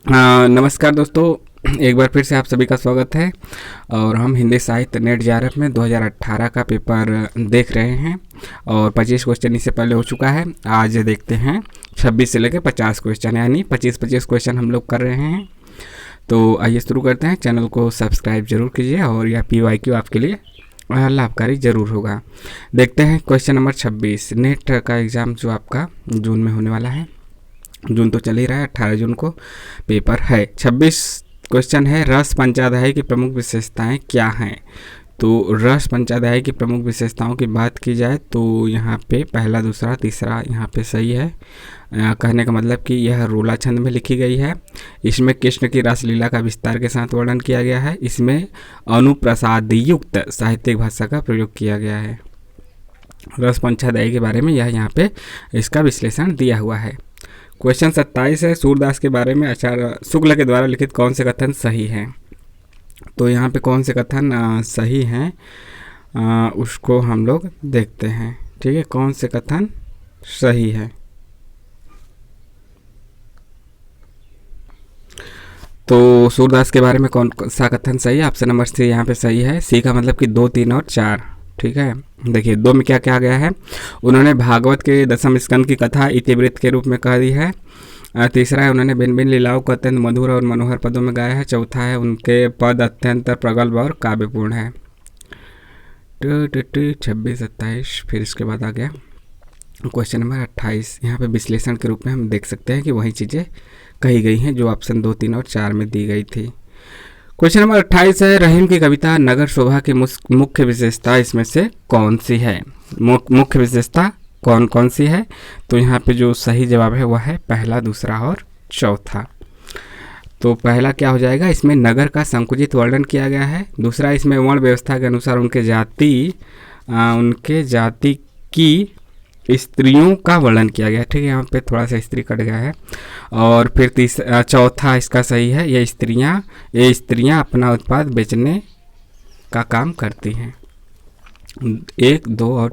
नमस्कार दोस्तों, एक बार फिर से आप सभी का स्वागत है। और हम हिंदी साहित्य नेट जेआरएफ में 2018 का पेपर देख रहे हैं और 25 क्वेश्चन इससे पहले हो चुका है। आज देखते हैं 26 से लेकर 50 क्वेश्चन, यानी 25-25 क्वेश्चन हम लोग कर रहे हैं। तो आइए शुरू करते हैं। चैनल को सब्सक्राइब जरूर कीजिए और यह PYQ आपके लिए लाभकारी ज़रूर होगा। देखते हैं क्वेश्चन नंबर 26। नेट का एग्ज़ाम जो आपका जून में होने वाला है, जून तो चल ही रहा है, 18 जून को पेपर है। 26 क्वेश्चन है, रस पंचाध्याय की प्रमुख विशेषताएं क्या हैं। तो रस पंचाध्याय की प्रमुख विशेषताओं की बात की जाए तो यहाँ पे पहला, दूसरा, तीसरा यहाँ पे सही है। कहने का मतलब कि यह रोला छंद में लिखी गई है। इसमें कृष्ण की रासलीला का विस्तार के साथ वर्णन किया गया है। इसमें अनुप्रसाद युक्त साहित्यिक भाषा का प्रयोग किया गया है। रस पंचाध्याय के बारे में यह यहाँ पे इसका विश्लेषण दिया हुआ है। क्वेश्चन 27 है, सूरदास के बारे में आचार्य शुक्ल के द्वारा लिखित कौन से कथन सही हैं। तो यहाँ पे कौन से कथन सही हैं उसको हम लोग देखते हैं। ठीक है, कौन से कथन सही है। तो सूरदास के बारे में कौन सा कथन सही है। ऑप्शन नंबर सी यहाँ पे सही है। सी का मतलब कि 2, 3 और 4। ठीक है, देखिए 2 में क्या क्या गया है। उन्होंने भागवत के 10वें स्कंद की कथा इतिवृत्त के रूप में कह दी है। तीसरा है, उन्होंने भिन्न भिन्न लीलाओं को अत्यंत मधुर और मनोहर पदों में गाया है। चौथा है, उनके पद अत्यंत प्रगल्भ और काव्यपूर्ण है। 26, 27, फिर इसके बाद आ गया क्वेश्चन नंबर 28। यहाँ पे विश्लेषण के रूप में हम देख सकते हैं कि वही चीज़ें कही गई हैं जो ऑप्शन 2, 3 और 4 में दी गई थी। क्वेश्चन नंबर 28 है, रहीम की कविता नगर शोभा की मुख्य विशेषता इसमें से कौन सी है। मुख्य विशेषता कौन कौन सी है। तो यहाँ पे जो सही जवाब है वह है पहला, दूसरा और चौथा। तो पहला क्या हो जाएगा, इसमें नगर का संकुचित वर्णन किया गया है। दूसरा, इसमें वर्ण व्यवस्था के अनुसार उनके जाति की स्त्रियों का वर्णन किया गया है। ठीक है, यहाँ पे थोड़ा सा स्त्री कट गया है। और फिर चौथा इसका सही है, ये स्त्रियाँ अपना उत्पाद बेचने का काम करती हैं। 1, 2 और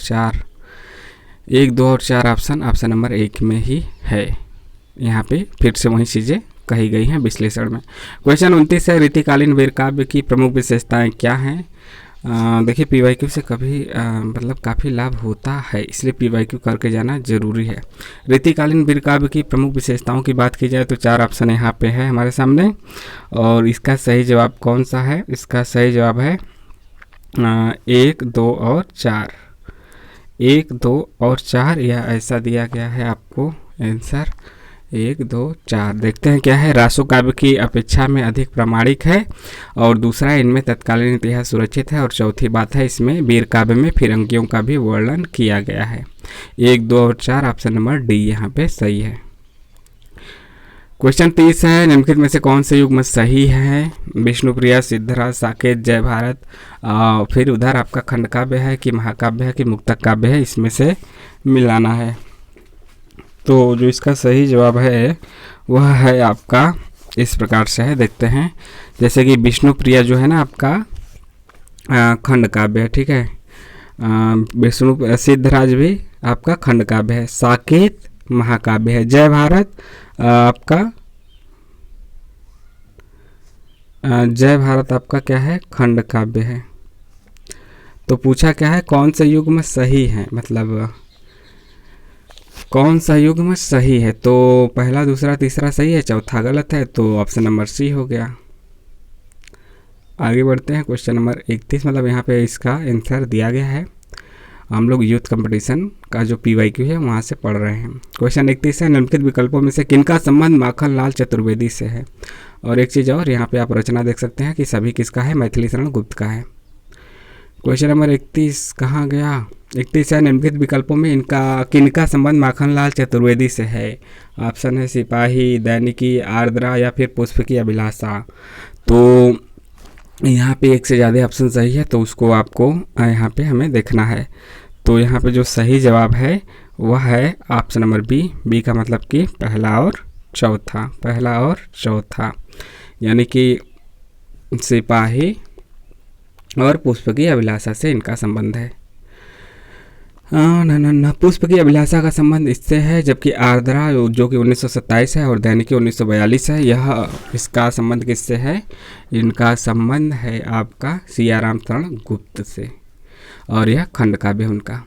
4 ऑप्शन नंबर 1 में ही है। यहाँ पे फिर से वही चीज़ें कही गई हैं विश्लेषण में। क्वेश्चन 29 है, रीतिकालीन वीर काव्य की प्रमुख विशेषताएं क्या हैं। देखिए PYQ से कभी मतलब काफ़ी लाभ होता है, इसलिए PYQ करके जाना जरूरी है। रीतिकालीन वीर काव्य की प्रमुख विशेषताओं की बात की जाए तो 4 ऑप्शन यहाँ पे है हमारे सामने। और इसका सही जवाब कौन सा है। इसका सही जवाब है 1, 2 और 4। 1, 2 और 4 यह ऐसा दिया गया है आपको आंसर 1, 2, 4। देखते हैं क्या है। रासो काव्य की अपेक्षा में अधिक प्रामाणिक है। और दूसरा, इनमें तत्कालीन इतिहास सुरक्षित है। और चौथी बात है, इसमें वीर काव्य में फिरंगियों का भी वर्णन किया गया है। 1, 2 और 4 ऑप्शन नंबर डी यहाँ पे सही है। क्वेश्चन 30 है, निम्नलिखित में से कौन से युग्म सही है। विष्णुप्रिया, सिद्धराज, साकेत, जय भारत। फिर उधर आपका खंड काव्य है कि महाकाव्य है कि मुक्तक काव्य है, इसमें से मिलाना है। तो जो इसका सही जवाब है वह है आपका इस प्रकार से है, देखते हैं। जैसे कि विष्णुप्रिया जो है ना आपका खंड काव्य है। ठीक है, विष्णु सिद्धराज भी आपका खंड काव्य है। साकेत महाकाव्य है। जय भारत आपका क्या है, खंड काव्य है। तो पूछा क्या है, कौन सा युग्म सही है, मतलब कौन सा युग्म सही है। तो पहला, दूसरा, तीसरा सही है, चौथा गलत है। तो ऑप्शन नंबर सी हो गया। आगे बढ़ते हैं। क्वेश्चन नंबर 31, मतलब यहाँ पे इसका आंसर दिया गया है। हम लोग यूथ कंपटीशन का जो PYQ है वहाँ से पढ़ रहे हैं। क्वेश्चन 31 है, निम्नलिखित विकल्पों में से किनका संबंध माखन लाल चतुर्वेदी से है। और एक चीज़ और, यहाँ पे आप रचना देख सकते हैं कि सभी किसका है, मैथिली शरण गुप्त का है। क्वेश्चन नंबर 31 कहाँ गया। 31 है, निम्नलिखित विकल्पों में किनका संबंध माखनलाल चतुर्वेदी से है। ऑप्शन है सिपाही, दैनिकी, आर्द्रा या फिर पुष्प की अभिलाषा। तो यहाँ पे एक से ज़्यादा ऑप्शन सही है, तो उसको आपको यहाँ पे हमें देखना है। तो यहाँ पे जो सही जवाब है वह है ऑप्शन नंबर बी का मतलब कि पहला और चौथा, यानी कि सिपाही और पुष्प की अभिलाषा से इनका संबंध है। न न न पुष्प की अभिलाषा का संबंध इससे है, जबकि आर्द्रा जो कि 1927 है और दैनिकी 1942 है, यह इसका संबंध किससे है? इनका संबंध है आपका सियाराम शरण गुप्त से, और यह खंड काव्य है उनका।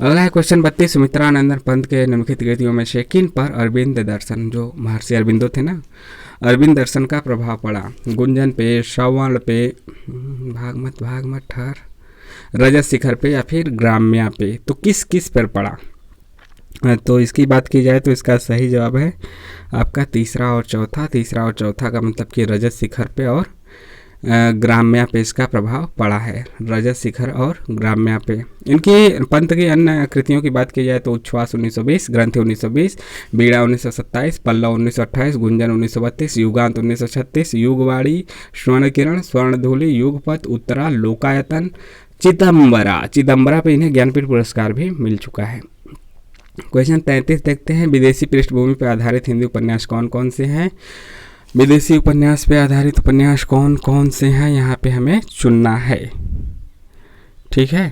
अगला है क्वेश्चन 32, सुमित्रानंदन पंत के निम्नलिखित कृतियों में से किन पर अरविंद दर्शन, जो महर्षि अरविंदो थे ना, अरविंद दर्शन का प्रभाव पड़ा? गुंजन पे, श्रवण पे, भागमत भागमत ठर, रजत शिखर पे, या फिर ग्राम्या पे? तो किस किस पर पड़ा? तो इसकी बात की जाए तो इसका सही जवाब है आपका तीसरा और चौथा। तीसरा और चौथा का मतलब कि रजत शिखर पे और ग्राम्या पे इसका प्रभाव पड़ा है, रजत शिखर और ग्राम्या पे। इनकी पंत की अन्य कृतियों की बात की जाए तो उच्छ्वास 1920, ग्रंथि 1920, बीड़ा 1927, पल्लव 1928, गुंजन 1932, युगांत 1936, युगवाणी, स्वर्ण किरण, स्वर्णधूलि, युगपथ, उत्तरा, लोकायतन, चिदम्बरा पे इन्हें ज्ञानपीठ पुरस्कार भी मिल चुका है। क्वेश्चन 33 देखते हैं, विदेशी पृष्ठभूमि पर आधारित हिंदी उपन्यास कौन कौन से हैं? विदेशी उपन्यास पे आधारित उपन्यास कौन कौन से हैं, यहाँ पे हमें चुनना है। ठीक है,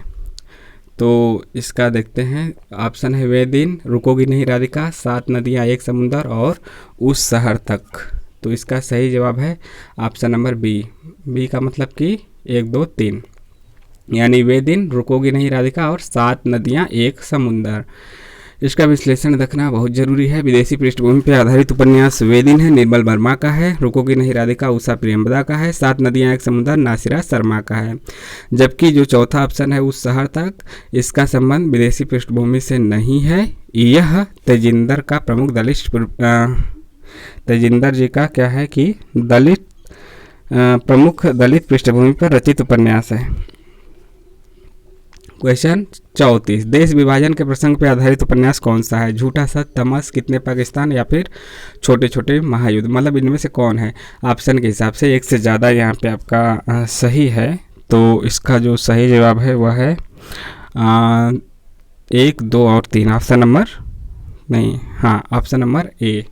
तो इसका देखते हैं। ऑप्शन है वे दिन, रुकोगी नहीं राधिका, 7 नदियाँ एक समुंदर और उस शहर तक। तो इसका सही जवाब है ऑप्शन नंबर बी। बी का मतलब कि 1 2 3, यानी वे दिन, रुकोगी नहीं राधिका और 7 नदियाँ एक समुंदर। इसका विश्लेषण देखना बहुत जरूरी है। विदेशी पृष्ठभूमि पर आधारित उपन्यास वे दिन है, निर्मल वर्मा का है। रुकोगी नहीं राधिका उषा प्रियंवदा का है। 7 नदियाँ एक समुंदर नासिरा शर्मा का है। जबकि जो चौथा ऑप्शन है उस शहर तक, इसका संबंध विदेशी पृष्ठभूमि से नहीं है। यह तेजिंदर का प्रमुख तेजिंदर जी का क्या है कि प्रमुख दलित पृष्ठभूमि पर रचित उपन्यास है। क्वेश्चन 34, देश विभाजन के प्रसंग पर आधारित उपन्यास कौन सा है? झूठा सच, तमस, कितने पाकिस्तान, या फिर छोटे छोटे महायुद्ध? मतलब इनमें से कौन है? ऑप्शन के हिसाब से एक से ज़्यादा यहाँ पे आपका सही है। तो इसका जो सही जवाब है वह है 1 2 और 3, ऑप्शन नंबर नहीं, हाँ ऑप्शन नंबर ए।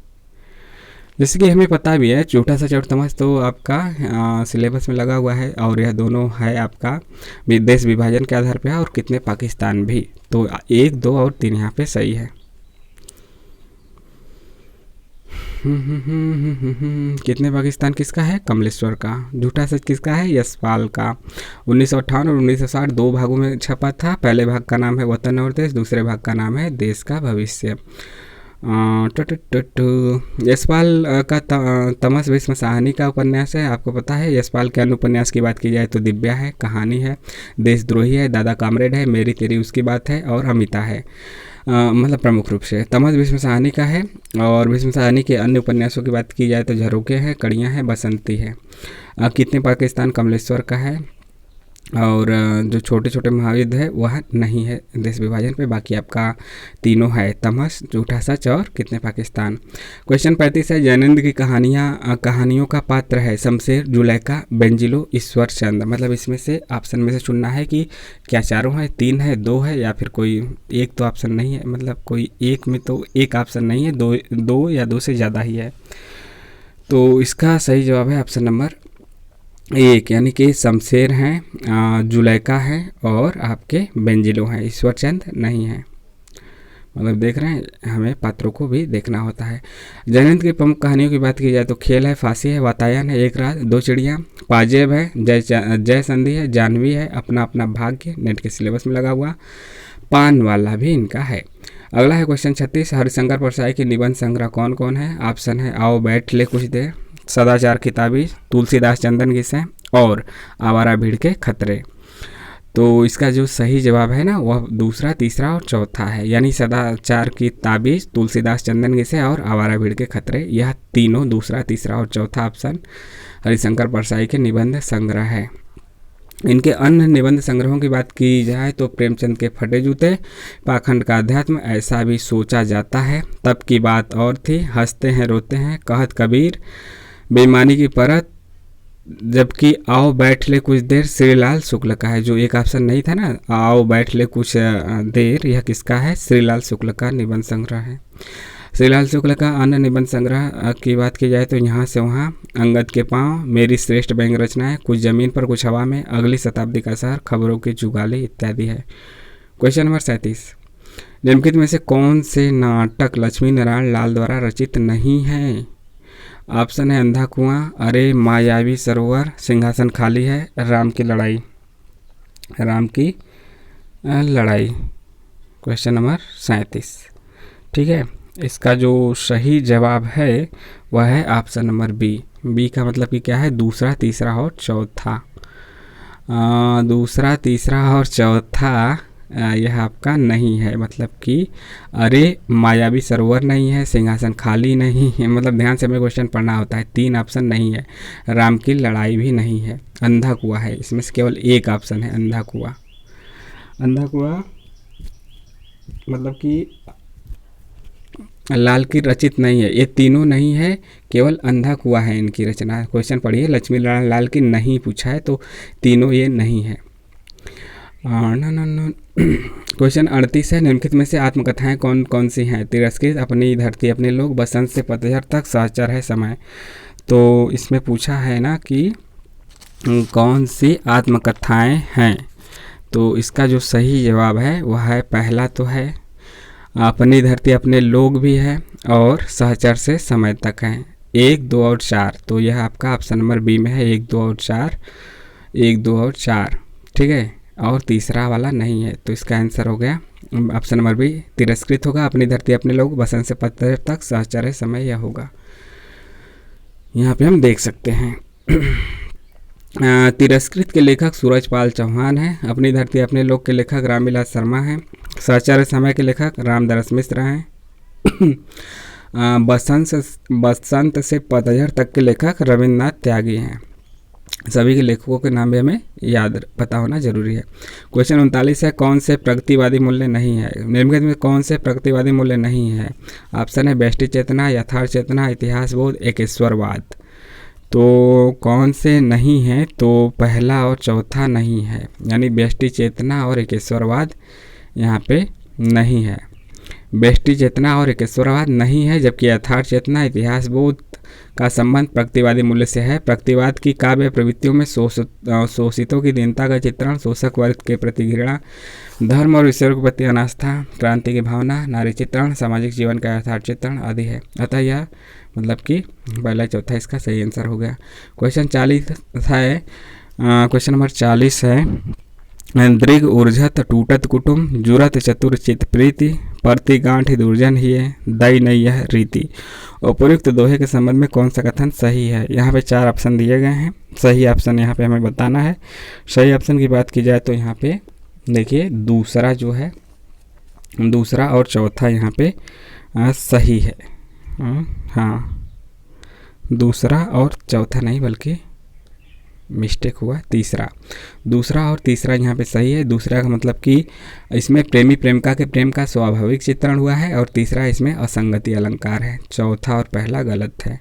जैसे कि हमें पता भी है झूठा सच और तमस तो आपका सिलेबस में लगा हुआ है, और यह दोनों है आपका देश विभाजन के आधार पर है, और कितने पाकिस्तान भी। तो 1 2 और 3 यहाँ पे सही है। कितने पाकिस्तान किसका है? कमलेश्वर का। झूठा सच किसका है? यशपाल का। 1958 और 1960 2 भागों में छपा था। पहले भाग का नाम है वतन और देश, दूसरे भाग का नाम है देश का भविष्य। यशपाल का तमस भीष्म साहनी का उपन्यास है, आपको पता है। यशपाल के अन्य उपन्यास की बात की जाए तो दिव्या है, कहानी है, देशद्रोही है, दादा कामरेड है, मेरी तेरी उसकी बात है, और अमिता है। मतलब प्रमुख रूप से तमस भीष्म साहनी का है। और भीष्म साहनी के अन्य उपन्यासों की बात की जाए तो झरोखे हैं, कड़ियाँ हैं, बसंती है। कितने पाकिस्तान कमलेश्वर का है। और जो छोटे छोटे महायुद्ध है वह नहीं है देश विभाजन पे, बाकी आपका तीनों है, तमस, झूठा सच और कितने पाकिस्तान। क्वेश्चन 35 है, जैनेंद्र की कहानियों का पात्र है शमशेर, जुलेखा, बेंजिलो, ईश्वर चंद्र। मतलब इसमें से ऑप्शन में से चुनना है कि क्या चारों है, 3 है, 2 है, या फिर कोई एक तो ऑप्शन नहीं है। मतलब कोई एक में तो एक ऑप्शन नहीं है, दो या 2 से ज़्यादा ही है। तो इसका सही जवाब है ऑप्शन नंबर 1, यानी कि शमशेर हैं, जुलेखा है, और आपके बेंजिलो हैं, ईश्वर चंद्र नहीं है। मतलब देख रहे हैं, हमें पात्रों को भी देखना होता है। जैनेंद्र की प्रमुख कहानियों की बात की जाए तो खेल है, फांसी है, वातायन है, एक रात, 2 चिड़ियाँ, पाजेब है, जय संधि है, जानवी है, अपना अपना भाग्य, नेट के सिलेबस में लगा हुआ, पान वाला भी इनका है। अगला है क्वेश्चन 36, हरिशंकर परसाई की निबंध संग्रह कौन कौन है? ऑप्शन है आओ बैठ ले कुछ देर, सदाचार किताबी, तुलसीदास चंदन घिसें, और आवारा भीड़ के खतरे। तो इसका जो सही जवाब है ना वह दूसरा, तीसरा और चौथा है, यानी सदाचार की ताबीज, तुलसीदास चंदन घिसें और आवारा भीड़ के खतरे, यह तीनों दूसरा, तीसरा और चौथा ऑप्शन हरिशंकर परसाई के निबंध संग्रह है। इनके अन्य निबंध संग्रहों की बात की जाए तो प्रेमचंद के फटे जूते, पाखंड का अध्यात्म, ऐसा भी सोचा जाता है, तब की बात और थी, हंसते हैं रोते हैं, कहत कबीर, बेईमानी की परत, जबकि आओ बैठ ले कुछ देर श्रीलाल शुक्ल का है। जो एक ऑप्शन नहीं था ना, आओ बैठ ले कुछ देर, यह किसका है? श्रीलाल शुक्ल का निबंध संग्रह है। श्रीलाल शुक्ल का अन्य निबंध संग्रह की बात की जाए तो यहाँ से वहाँ, अंगद के पाँव, मेरी श्रेष्ठ व्यंग्य रचनाएं, कुछ जमीन पर कुछ हवा में, अगली शताब्दी का शहर, खबरों की जुगाली इत्यादि है। क्वेश्चन नंबर 37, निम्नलिखित में से कौन से नाटक लक्ष्मी नारायण लाल द्वारा रचित नहीं है? ऑप्शन है अंधा कुआं, अरे मायावी सरोवर, सिंहासन खाली है, राम की लड़ाई। राम की लड़ाई, क्वेश्चन नंबर 37। ठीक है, इसका जो सही जवाब है वह है ऑप्शन नंबर बी। बी का मतलब कि क्या है? दूसरा, तीसरा और चौथा। दूसरा, तीसरा और चौथा यह आपका नहीं है, मतलब कि अरे मायावी सरोवर नहीं है, सिंहासन खाली नहीं है, मतलब ध्यान से हमें क्वेश्चन पढ़ना होता है। 3 ऑप्शन नहीं है, राम की लड़ाई भी नहीं है, अंधा कुआं है, इसमें से केवल एक ऑप्शन है अंधा कुआं। अंधा कुआं मतलब कि लाल की रचित नहीं है, ये तीनों नहीं है, केवल अंधा कुआं है इनकी रचना। क्वेश्चन पढ़िए, लक्ष्मी नारायण लाल की नहीं पूछा है, तो तीनों ये नहीं है। क्वेश्चन 38 है, निम्नलिखित में से आत्मकथाएं कौन कौन सी हैं? तिरस्कृत, अपनी धरती अपने लोग, बसंत से पतझड़ तक, सहचर है समय। तो इसमें पूछा है ना कि कौन सी आत्मकथाएं हैं, तो इसका जो सही जवाब है वह है पहला तो है अपनी धरती अपने लोग भी है, और सहचर से समय तक है। 1, 2 और 4, तो यह आपका ऑप्शन नंबर बी में है, 1, 2 और 4, 1, 2 और 4। ठीक है, और तीसरा वाला नहीं है, तो इसका आंसर हो गया ऑप्शन नंबर बी, तिरस्कृत होगा, अपनी धरती अपने लोग, बसंत से पतझड़ तक, सहचर है समय, यह होगा। यहाँ पे हम देख सकते हैं तिरस्कृत के लेखक सूरजपाल चौहान है, अपनी धरती अपने लोग के लेखक रामविलास शर्मा हैं, सहचर है समय के लेखक रामदरस मिश्र हैं, बसंत से पतझड़ तक के लेखक रविन्द्रनाथ त्यागी हैं। सभी के लेखकों के नाम भी हमें याद पता होना जरूरी है। क्वेश्चन 39 है, कौन से प्रगतिवादी मूल्य नहीं है? निम्नलिखित में कौन से प्रगतिवादी मूल्य नहीं है? ऑप्शन है व्यष्टि चेतना, यथार्थ चेतना, इतिहास बोध, एकेश्वरवाद। तो कौन से नहीं है? तो पहला और चौथा नहीं है, यानी व्यष्टि चेतना और एकेश्वरवाद यहाँ पे नहीं है। व्यष्टि चेतना और एकेश्वरवाद नहीं है, जबकि यथार्थ चेतना, इतिहास बोध का संबंध प्रगतिवादी मूल्य से है। प्रगतिवाद की काव्य प्रवृत्तियों में शोषितों की दीनता का चित्रण, शोषक वर्ग के प्रति घृणा, धर्म और ईश्वर के प्रति अनास्था, क्रांति की भावना, नारी चित्रण, सामाजिक जीवन का यथार्थ चित्रण आदि है। अतः यह मतलब कि पहला चौथा इसका सही आंसर हो गया। क्वेश्चन 40 है, क्वेश्चन नंबर 40 है, दृग ऊर्जत टूटत कुटुम, जुरत चतुर चित प्रीति, परति गांठ दुर्जन ही है, दई नहीं यह रीति। उपयुक्त दोहे के संबंध में कौन सा कथन सही है? यहाँ पे 4 ऑप्शन दिए गए हैं, सही ऑप्शन यहाँ पे हमें बताना है। सही ऑप्शन की बात की जाए तो यहाँ पे देखिए दूसरा जो है, दूसरा और चौथा यहाँ पे सही है। हाँ, दूसरा और चौथा नहीं बल्कि मिस्टेक हुआ, तीसरा, दूसरा और तीसरा यहाँ पे सही है। दूसरा का मतलब कि इसमें प्रेमी प्रेमिका के प्रेम का स्वाभाविक चित्रण हुआ है, और तीसरा इसमें असंगति अलंकार है। चौथा और पहला गलत है,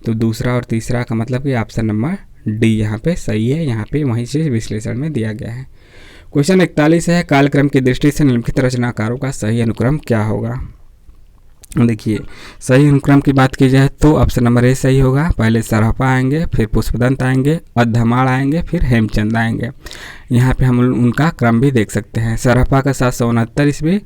तो दूसरा और तीसरा का मतलब कि ऑप्शन नंबर डी यहाँ पे सही है। यहाँ पे वहीं से विश्लेषण में दिया गया है। क्वेश्चन 41 है, कालक्रम की दृष्टि से निम्नलिखित रचनाकारों का सही अनुक्रम क्या होगा? देखिए, सही अनुक्रम की बात की जाए तो ऑप्शन नंबर ए सही होगा। पहले सरहपा आएंगे, फिर पुष्पदंत आएंगे, अद्धमाड़ आएंगे, फिर हेमचंद आएंगे। यहाँ पे हम उनका क्रम भी देख सकते हैं। सरहपा का 769 ईस्वी,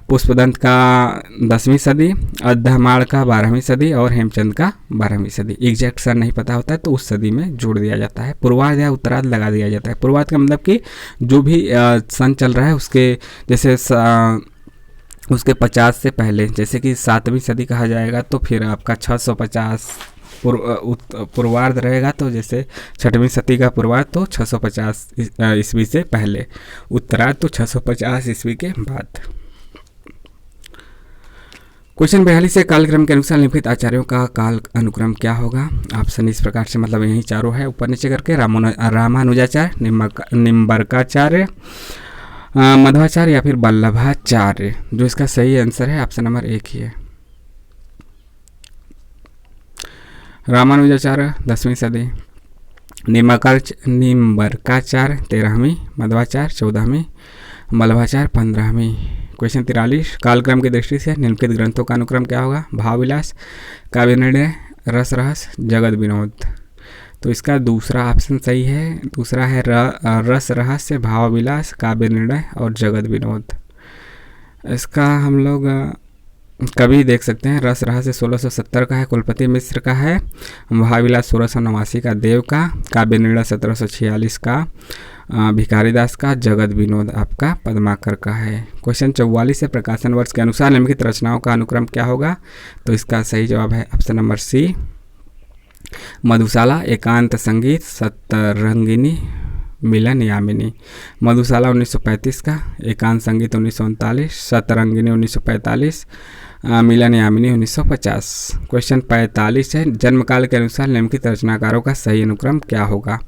पुष्पदंत का 10वीं सदी, अद्धमाड़ का 12वीं सदी और हेमचंद का 12वीं सदी। एग्जैक्ट सन नहीं पता होता है तो उस सदी में जोड़ दिया जाता है। पूर्वार्ध या उत्तरार्ध लगा दिया जाता है। पूर्वार्ध का मतलब कि जो भी सन चल रहा है उसके जैसे उसके 50 से पहले, जैसे कि 7वीं सदी कहा जाएगा तो फिर आपका 650 पूर्वार्ध रहेगा। तो जैसे 6वीं सदी का पूर्वार्ध तो 650 ईस्वी से पहले, उत्तरार्ध तो 650 ईस्वी के बाद। क्वेश्चन 42 से कालक्रम के अनुसार निम्नलिखित आचार्यों का काल अनुक्रम क्या होगा? ऑप्शन इस प्रकार से, मतलब यही चारों है ऊपर नीचे करके, रामानुजाचार्य, निम्बर्काचार्य, मध्वाचार्य या फिर वल्लभाचार्य। जो इसका सही आंसर है ऑप्शन नंबर 1 ही है। रामानुजाचार्य 10वीं सदी, निम्बर्काचार्य 13वीं, मध्वाचार्य 14वीं, वल्लभाचार्य 15वीं। क्वेश्चन 43, कालक्रम की दृष्टि से निम्नलिखित ग्रंथों का अनुक्रम क्या होगा? भावविलास, काव्य निर्णय, रस रहस्य, जगत विनोद। तो इसका दूसरा ऑप्शन सही है। दूसरा है रस रहस्य, भाव विलास, काव्य निर्णय और जगत विनोद। इसका हम लोग कवि देख सकते हैं, रस रहा से 1670 का है, कुलपति मिश्र का है, महाविलास 1689 का, देव का, काव्य निर्णय 1746 का, भिखारीदास का, जगत विनोद आपका पद्माकर का है। क्वेश्चन 44 है, प्रकाशन वर्ष के अनुसार निम्नलिखित रचनाओं का अनुक्रम क्या होगा? तो इसका सही जवाब है ऑप्शन नंबर सी, मधुशाला, एकांत संगीत, सतरंगिनी, मिलन यामिनी। मधुशाला 1935 का, एकांत संगीत 1939, सतरंगिनी 1945, मिलन यामिनी 1950। क्वेश्चन 45 है, जन्मकाल के अनुसार निम्नलिखित रचनाकारों का सही अनुक्रम क्या होगा?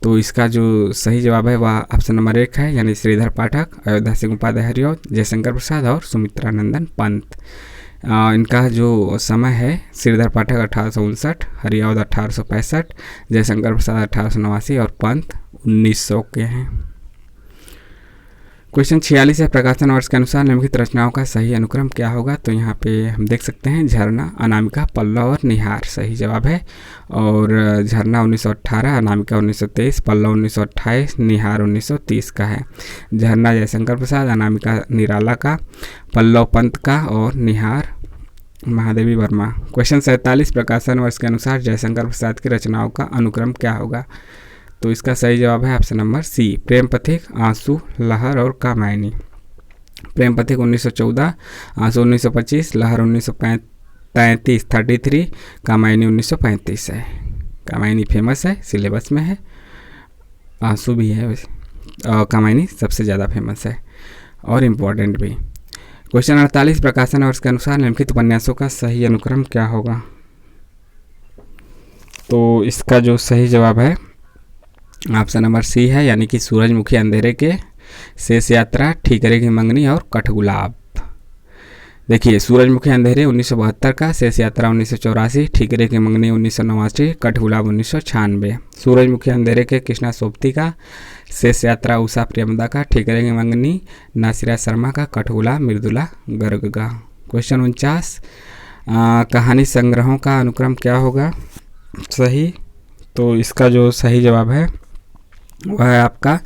तो इसका जो सही जवाब है वह ऑप्शन नंबर 1 है, यानी श्रीधर पाठक, अयोध्या सिंह उपाध्याय हरिऔध, जयशंकर प्रसाद और सुमित्रानंदन पंत। इनका जो समय है, श्रीधर पाठक 1859, हरिऔध 1865, जयशंकर प्रसाद 1889 और पंत 1900 के हैं। क्वेश्चन 46 है, प्रकाशन वर्ष के अनुसार निम्नलिखित रचनाओं का सही अनुक्रम क्या होगा? तो यहाँ पे हम देख सकते हैं झरना, अनामिका, पल्लव और निहार सही जवाब है। और झरना 1918, अनामिका 1923, पल्लव 1928, निहार 1930 का है। झरना जयशंकर प्रसाद, अनामिका निराला का, पल्लव पंत का और निहार महादेवी वर्मा। क्वेश्चन 47, प्रकाशन वर्ष के अनुसार जयशंकर प्रसाद की रचनाओं का अनुक्रम क्या होगा? तो इसका सही जवाब है ऑप्शन नंबर सी, प्रेम पथिक, आंसू, लहर और कामायनी। प्रेम पथिक 1914, आंसू 1925, लहर 1933 33, कामायनी 1935 है। कामायनी फेमस है, सिलेबस में है, आंसू भी है और कामायनी सबसे ज़्यादा फेमस है और इम्पोर्टेंट भी। क्वेश्चन 48, प्रकाशन वर्ष के अनुसार निम्नलिखित उपन्यासों का सही अनुक्रम क्या होगा? तो इसका जो सही जवाब है ऑप्शन नंबर सी है, यानी कि सूरजमुखी अंधेरे के, शेष यात्रा, ठीकरे की मंगनी और कठगुलाब। देखिए, सूरजमुखी अंधेरे 1972 का, शेष यात्रा 1984, ठीकरे की मंगनी 1989, कठगुलाब 1996। सूरजमुखी अंधेरे के कृष्णा सोबती का, शेष यात्रा उषा प्रियमदा का, ठीकरे की मंगनी नासिरा शर्मा का, कठगुलाब मृदुला गर्ग का। क्वेश्चन 49, कहानी संग्रहों का अनुक्रम क्या होगा सही? तो इसका जो सही जवाब है वह है आपका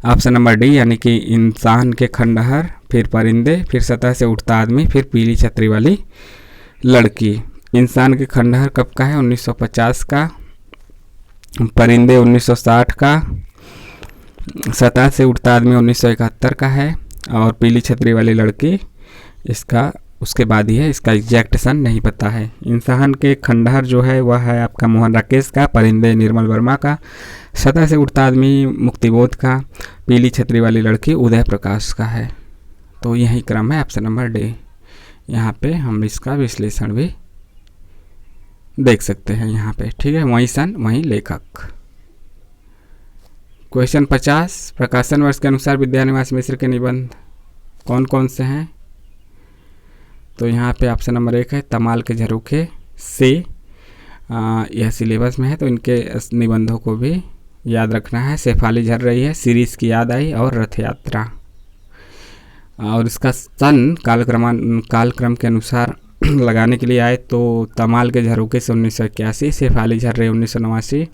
ऑप्शन नंबर डी, यानी कि इंसान के खंडहर, फिर परिंदे, फिर सतह से उठता आदमी, फिर पीली छतरी वाली लड़की। इंसान के खंडहर कब का है? 1950 का, परिंदे 1960 का, सतह से उठता आदमी 1971 का है और पीली छतरी वाली लड़की इसका उसके बाद ही है। इसका एग्जैक्ट सन नहीं पता है। इंसान के खंडहर जो है वह है आपका मोहन राकेश का, परिंदे निर्मल वर्मा का, सतह से उठता आदमी मुक्तिबोध का, पीली छतरी वाली लड़की उदय प्रकाश का है। तो यही क्रम है ऑप्शन नंबर डी। यहाँ पे हम इसका विश्लेषण भी देख सकते हैं यहाँ पे, ठीक है, वही सन वही लेखक। क्वेश्चन 50, प्रकाशन वर्ष के अनुसार विद्यानिवास मिश्र के निबंध कौन कौन से हैं? तो यहाँ पे ऑप्शन नंबर 1 है, तमाल के झरोखे से, यह सिलेबस में है तो इनके निबंधों को भी याद रखना है। शेफाली झर रही है, सीरीज की याद आई और रथ यात्रा। और इसका सन कालक्रम के अनुसार लगाने के लिए आए तो तमाल के झरोखे से 1981, शेफाली झर रही 1989,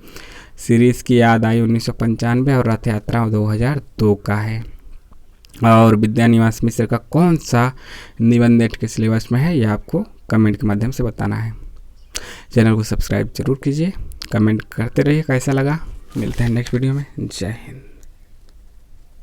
सीरीज की याद आई 1995 और रथ यात्रा 2002 का है। और विद्यानिवास मिश्र का कौन सा निबंध नेट के सिलेबस में है यह आपको कमेंट के माध्यम से बताना है। चैनल को सब्सक्राइब जरूर कीजिए, कमेंट करते रहिए कैसा लगा। मिलते हैं नेक्स्ट वीडियो में। जय हिंद।